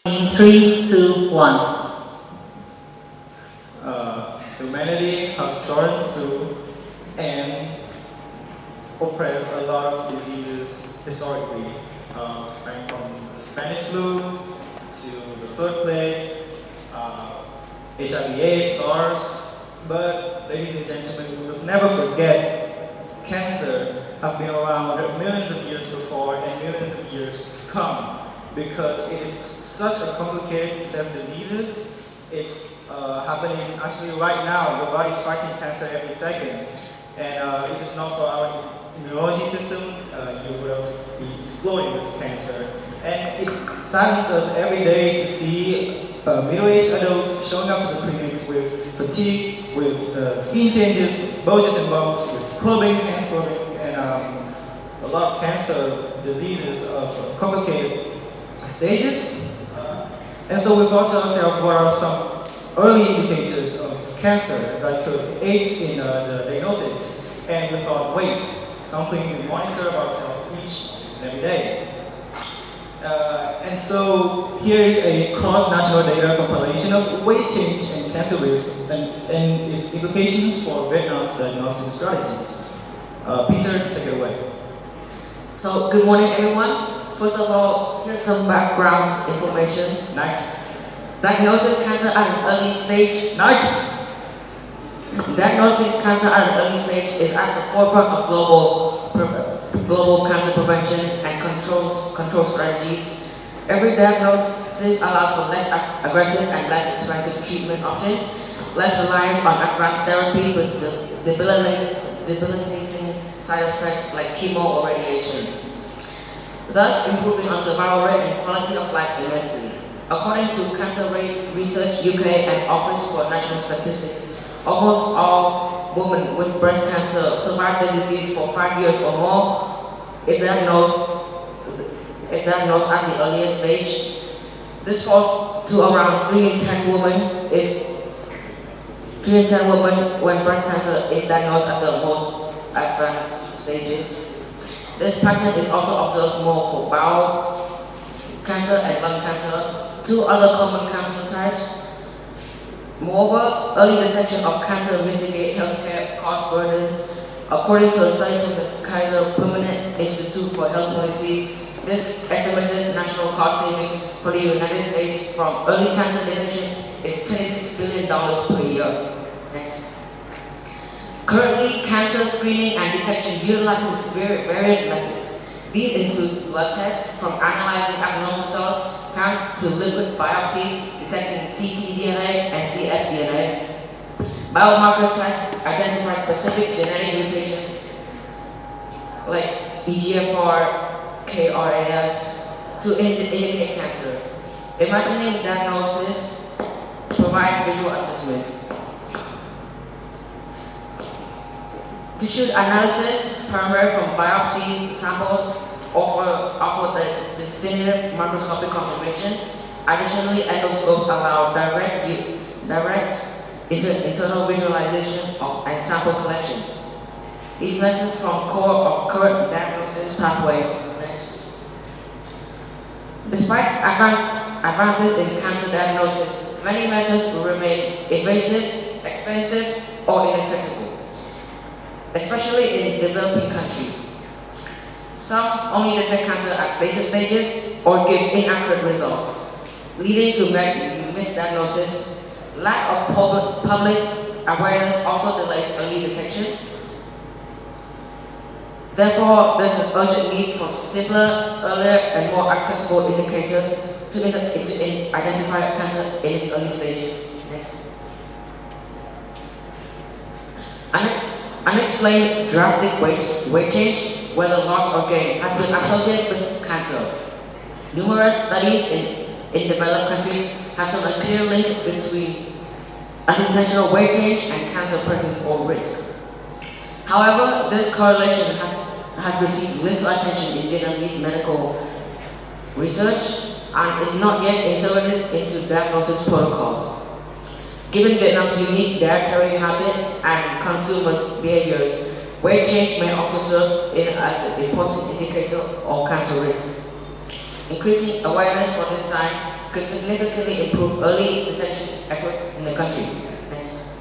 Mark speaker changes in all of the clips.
Speaker 1: In 3, 2, 1.
Speaker 2: Humanity has journeyed through and oppressed a lot of diseases historically, starting from the Spanish flu to the third plague, HIV/AIDS, SARS. But, ladies and gentlemen, we must never forget cancer has been around millions of years before and millions of years to come, because it's such a complicated set of diseases. It's happening actually right now. Your body is fighting cancer every second. And if it's not for our immunology system, you would have been exploding with cancer. And it saddens us every day to see middle-aged adults showing up to the clinics with fatigue, with skin changes, with bulges and bumps, with clubbing, hand swelling, and a lot of cancer diseases of complicated stages. And so we thought to ourselves, what are some early indicators of cancer that could aid in the diagnosis? And we thought, wait, something we monitor ourselves each and every day. And so here is a cross-national data compilation of weight change and cancer risk and its implications for Vietnam's diagnostic strategies. Peter, take it away.
Speaker 3: So, good morning everyone. First of all, here's some background information.
Speaker 2: Next.
Speaker 3: Diagnosis cancer at an early stage.
Speaker 2: Next.
Speaker 3: Diagnosing cancer at an early stage is at the forefront of global cancer prevention and control strategies. Every diagnosis allows for less aggressive and less expensive treatment options, less reliance on advanced therapies with debilitating side effects like chemo or radiation, thus improving on survival rate and quality of life immensely. According to Cancer Rate Research UK and Office for National Statistics, almost all women with breast cancer survive the disease for 5 years or more if diagnosed at the earliest stage. This falls to around 3 in 10 women when breast cancer is diagnosed at the most advanced stages. This pattern is also observed more for bowel cancer and lung cancer, 2 other common cancer types. Moreover, early detection of cancer mitigate healthcare cost burdens. According to a study from the Kaiser Permanente Institute for Health Policy, this estimated national cost savings for the United States from early cancer detection is $26 billion per year. Next. Currently, cancer screening and detection utilizes various methods. These include blood tests, from analyzing abnormal cells counts to liquid biopsies detecting ctDNA and cfDNA. Biomarker tests identify specific genetic mutations like EGFR, KRAS to indicate cancer. Imagining diagnosis provide visual assessments. Tissue analysis, primarily from biopsies, samples, offer the definitive microscopic confirmation. Additionally, endoscopes allow direct internal visualization and sample collection. These methods form core of current diagnosis pathways. Next. Despite advances in cancer diagnosis, many methods will remain invasive, expensive, or inaccessible, especially in developing countries. Some only detect cancer at later stages or give inaccurate results, leading to misdiagnosis. Lack of public awareness also delays early detection. Therefore, there's an urgent need for simpler, earlier, and more accessible indicators to identify cancer in its early stages. Next. Unexplained drastic weight change, whether loss or gain, has been associated with cancer. Numerous studies in developed countries have shown a clear link between unintentional weight change and cancer presence or risk. However, this correlation has received little attention in Vietnamese medical research and is not yet integrated into diagnosis protocols. Given Vietnam's unique dietary habit and consumers' behaviors, weight change may also serve as an important indicator of cancer risk. Increasing awareness for this sign could significantly improve early detection efforts in the country. Next.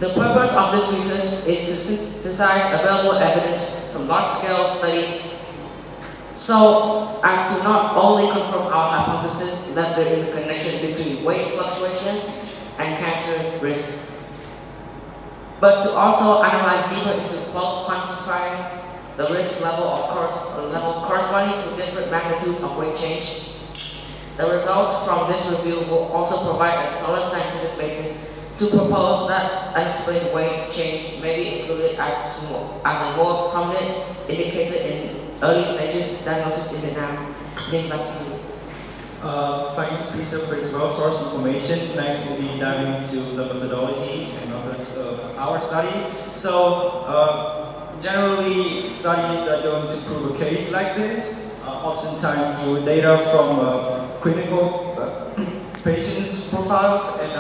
Speaker 3: The purpose of this research is to synthesize available evidence from large-scale studies so as to not only confirm our hypothesis that there is a connection between weight fluctuations and cancer risk, but to also analyze deeper into quantifying the risk level corresponding to different magnitudes of weight change. The results from this review will also provide a solid scientific basis to propose that unexplained weight change may be included as a more prominent indicator in early stages diagnosis in Vietnam. Nghiên back to you.
Speaker 2: Thanks, Peter, for his well-sourced information. Next, we'll be diving into the methodology and methods of our study. So, generally, studies that go to prove a case like this, oftentimes use data from clinical patients' profiles and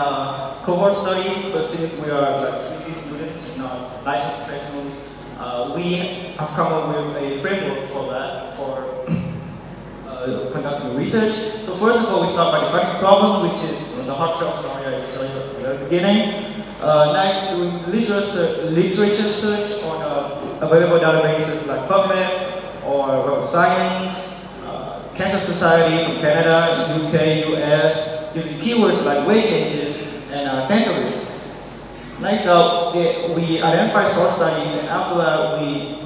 Speaker 2: cohort studies. But since we are like CT students and not licensed professionals, we have come up with a framework for that, for conducting research. So first of all, we start by defining the problem, which is the heartfelt story I told you at the very beginning. Next, doing literature search on available databases like PubMed or Web of Science, Cancer Society from Canada, UK, US, using keywords like weight changes and cancer risk. Next up, we identify source studies, and after that, we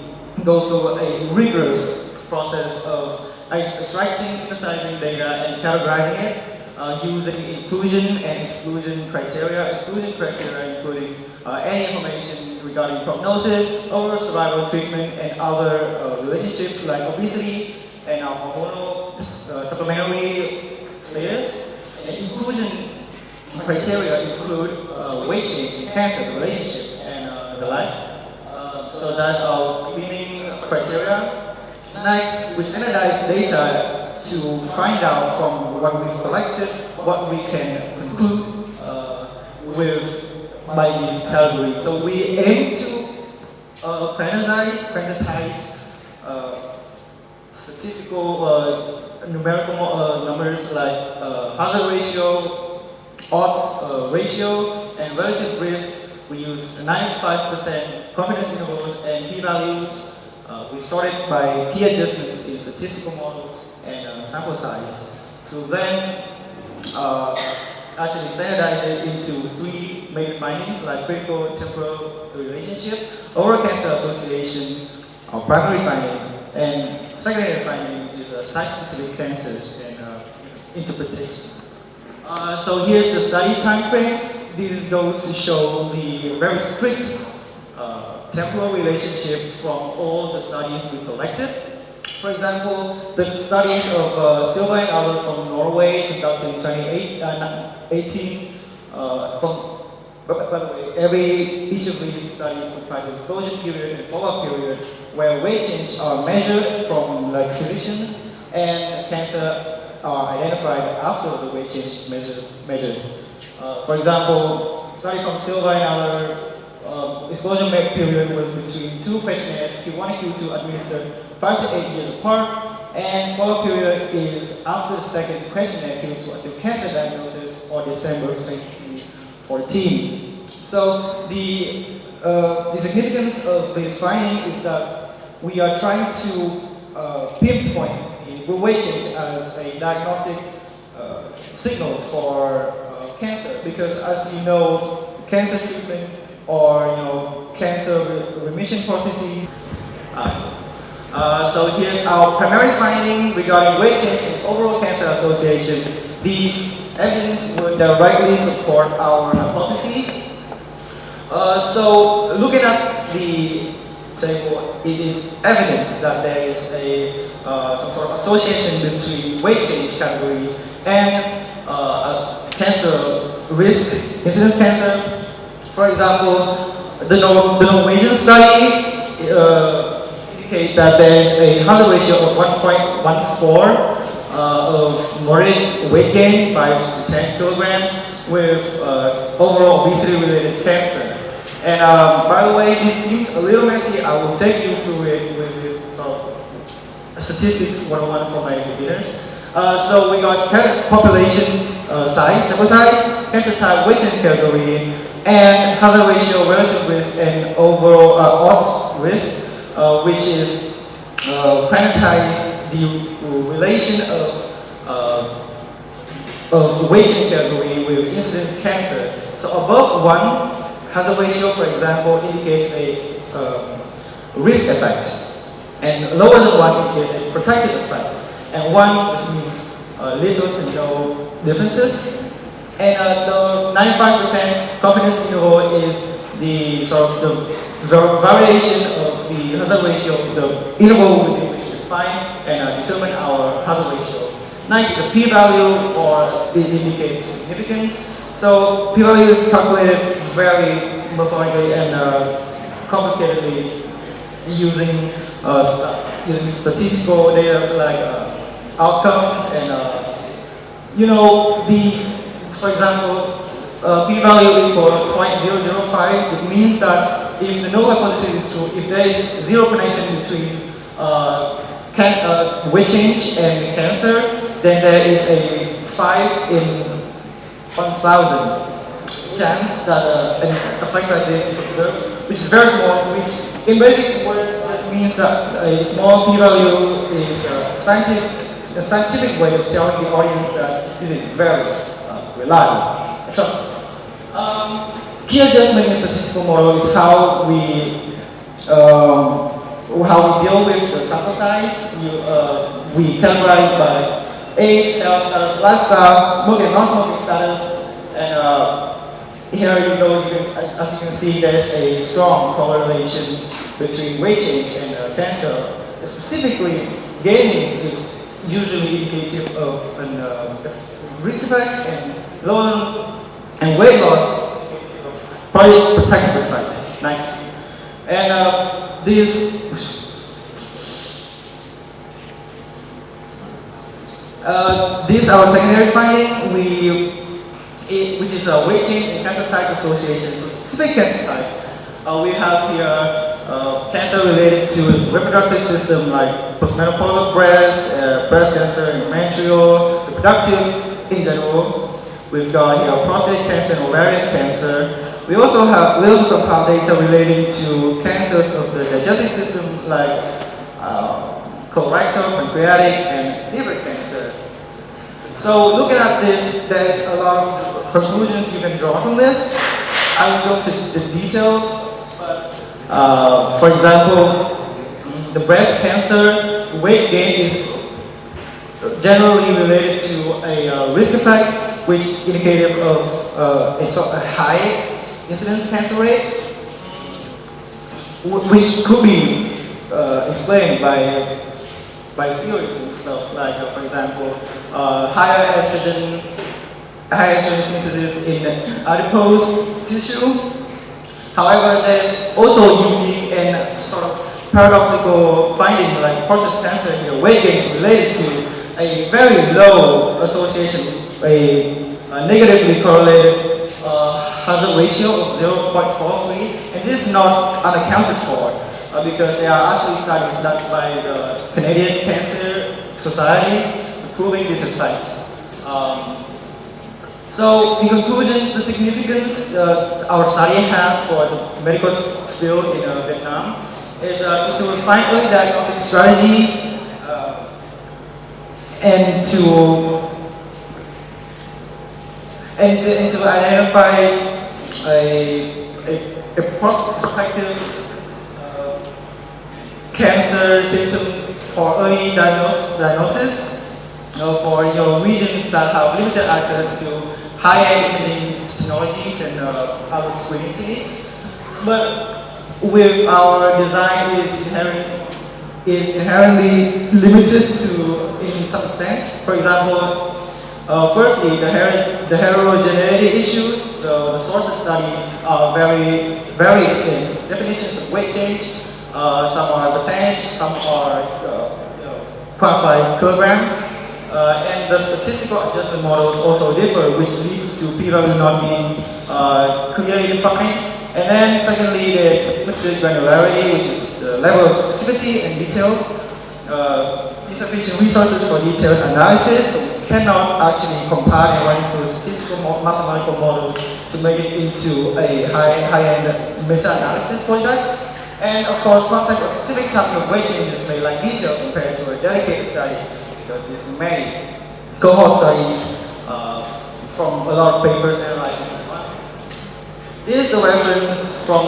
Speaker 2: go through a rigorous process of extracting, synthesizing data, and categorizing it using inclusion and exclusion criteria. Exclusion criteria including any information regarding prognosis, overall survival, treatment, and other relationships like obesity and hormonal supplementary status. And inclusion criteria include weight change, cancer, relationship, and the like. So that's our cleaning criteria. Next, we standardize data to find out from what we've collected what we can conclude by these categories. So we aim to quantize statistical numerical numbers like hazard ratio, odds ratio, and relative risk. We use 95% confidence intervals and p-values. We sort it by key adjustments in statistical models and sample size. So then actually standardize it into three main findings like critical temporal relationship, overall cancer association, our primary finding, and secondary finding is site-specific cancers and interpretation. So here's the study time frames. This goes to show the very strict temporal relationship from all the studies we collected. For example, the studies of Silva and others from Norway conducted in 2018. By the way, each of these studies comprise an exposure period and follow-up period where weight change are measured from like physicians and cancer are identified after the weight change is measured. For example, study from Silva and others. Exposure period was between two questionnaires, Q1 and Q2, administered 5 to 8 years apart, and follow-up period is after the second questionnaire, Q2, until cancer diagnosis or December 2014. So the significance of this finding is that we are trying to pinpoint the weight change as a diagnostic signal for cancer, because as you know, cancer treatment or cancer remission processes. So here's our primary finding regarding weight change and overall cancer association. These evidence would directly support our hypotheses. So looking at the table, it is evident that there is some sort of association between weight change categories and cancer risk, incidence cancer. For example, the Norwegian study indicate that there is a hazard ratio of 1.14 of moderate weight gain, 5 to 10 kilograms, with overall obesity-related cancer. And by the way, this seems a little messy. I will take you through it with this sort of statistics 101 for my beginners. So we got population size, sample size, cancer type, weight and category, and hazard ratio, relative risk, and overall odds risk, which is quantize the relation of weight and category with incidence cancer. So above 1, hazard ratio, for example, indicates a risk effect, and lower than 1 indicates a protective effect, and 1 just means little to no differences. And the 95% confidence interval is the sort of the variation of the hazard ratio, the interval within which we define and determine our hazard ratio. Next, the p-value, or it indicates significance. So p-value is calculated very methodically and complicatedly using statistical data like outcomes and these. For example, p-value equal 0.005. It means that if the null hypothesis is true, if there is zero connection between weight change and cancer, then there is a 5 in 1,000 chance that an effect like this is observed, which is very small, which in basic words this means that a small p-value is a scientific way of telling the audience that this is very reliable. Trust. Key adjustment in statistical model is how we deal with the sample size. We categorize by age, health status, lifestyle, smoking and non-smoking status, and here as you can see, there's a strong correlation between weight change and cancer. Specifically, gaining is usually indicative of a risk effect, and weight loss probably protective effect. Next. And these are our secondary finding, which is a weight change and cancer type association. So specific cancer type, we have here cancer related to reproductive system like postmenopausal breast cancer, endometrial, reproductive in general. We've got here prostate cancer and ovarian cancer. We also compile data relating to cancers of the digestive system like colorectal, pancreatic, and liver cancer. So looking at this, there's a lot of conclusions you can draw from this. I will go to the details, but for example, the breast cancer weight gain is generally related to a risk effect, which indicative of a high incidence cancer rate, which could be explained by theories and stuff like, for example, higher estrogen synthesis in adipose tissue. However, there's also unique and sort of paradoxical finding like prostate cancer here. Weight gain is related to a very low association, a negatively correlated hazard ratio of 0.43, and this is not unaccounted for because there are actually studies done by the Canadian Cancer Society proving this effect. So in conclusion, the significance our study has for the medical field in Vietnam is to refine early diagnostic strategies and to identify a prospective cancer symptoms for early diagnosis for regions that have limited access to high-end imaging technologies and other screening techniques. But with our design is inherently limited to in some sense. For example, firstly, the heterogeneity issues. The source of studies are very varied in definitions of weight change. Some are percentage, some are quantified kilograms. And the statistical adjustment models also differ, which leads to p-value not being clearly defined. And then secondly, the limited granularity, which is the level of specificity and detail. insufficient resources for detailed analysis, so we cannot actually compile and run through statistical mathematical models to make it into a high-end meta-analysis project. And of course, sometimes a specific type of weight changes may like easier compared to a dedicated study because there's many cohort studies from a lot of papers analyzing it. This is a reference from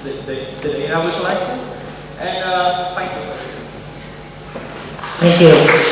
Speaker 2: the data we collected. And thank you.
Speaker 1: Thank you.